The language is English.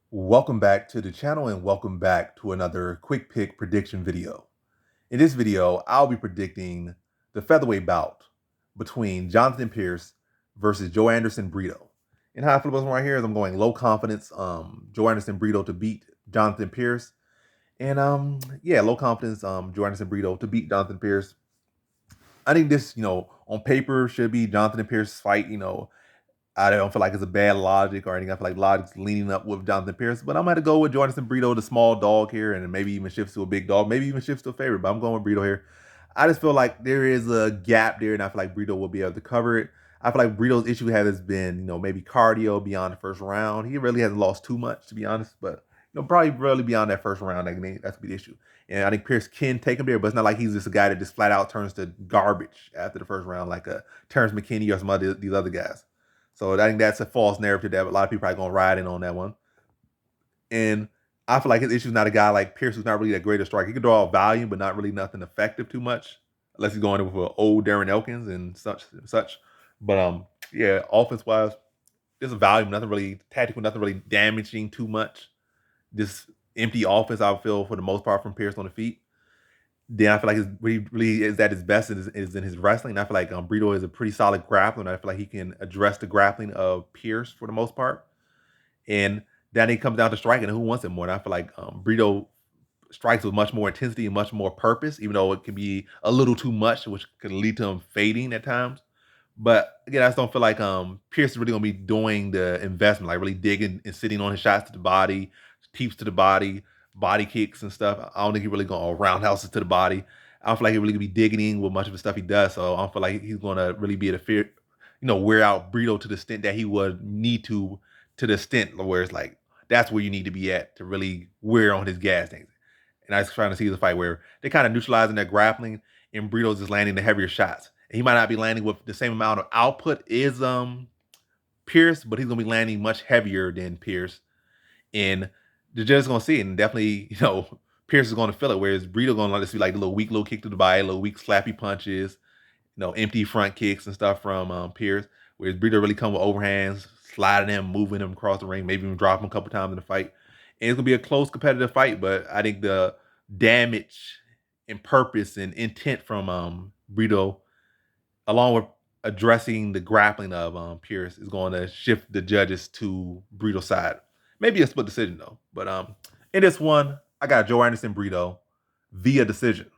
Welcome back to the channel and welcome back to another quick pick prediction video. In this video, I'll be predicting the featherweight bout between Jonathan Pearce versus Joanderson Brito. And how I feel about this one right here is I'm going low confidence Joanderson Brito to beat Jonathan Pearce. And yeah, low confidence Joanderson Brito to beat Jonathan Pearce. I think this, on paper should be Jonathan and Pearce's fight, I don't feel like it's a bad logic or anything. I feel like logic's leaning up with Jonathan Pearce, but I'm going to go with Joanderson Brito, the small dog here, and maybe even shifts to a big dog, maybe even shifts to a favorite, but I'm going with Brito here. I just feel like there is a gap there, and I feel like Brito will be able to cover it. I feel like Brito's issue has been, maybe cardio beyond the first round. He really hasn't lost too much, to be honest, but probably really beyond that first round, that's be the issue. And I think Pearce can take him there, but it's not like he's just a guy that just flat out turns to garbage after the first round, like Terrence McKinney or some of these other guys. So I think that's a false narrative that a lot of people are going to ride in on that one. And I feel like his issue is not a guy like Pearce who's not really that great a striker. He can draw volume, but not really nothing effective too much, unless he's going with an old Darren Elkins and such. But yeah, offense wise, there's a volume, nothing really tactical, nothing really damaging too much. Just empty offense, I feel, for the most part from Pearce on the feet. Then I feel like really is at his best is in his wrestling. I feel like Brito is a pretty solid grappler, and I feel like he can address the grappling of Pearce for the most part. And then it comes down to striking and who wants it more. And I feel like Brito strikes with much more intensity and much more purpose, even though it can be a little too much, which can lead to him fading at times. But again, I just don't feel like Pearce is really gonna be doing the investment, like really digging and sitting on his shots to the body, teeps to the body kicks and stuff. I don't think he's really going roundhouses to the body. I don't feel like he really gonna be digging in with much of the stuff he does. So I don't feel like he's gonna really be able to wear out Brito to the extent that he would need to the extent where it's like that's where you need to be at to really wear on his gas tanks. And I was trying to see the fight where they kind of neutralizing their grappling and Brito's just landing the heavier shots. And he might not be landing with the same amount of output as Pearce, but he's gonna be landing much heavier than Pearce. And they're just gonna see it. And definitely, Pearce is gonna feel it, whereas Brito gonna let us see like a little weak little kick to the body, little weak slappy punches, empty front kicks and stuff from Pearce. Whereas Brito really come with overhands, sliding him, moving him across the ring, maybe even drop him a couple times in the fight. And it's gonna be a close competitive fight, but I think the damage and purpose and intent from Brito, along with addressing the grappling of Pearce, is going to shift the judges to Brito's side. Maybe a split decision though. But in this one, I got Joanderson Brito via decision.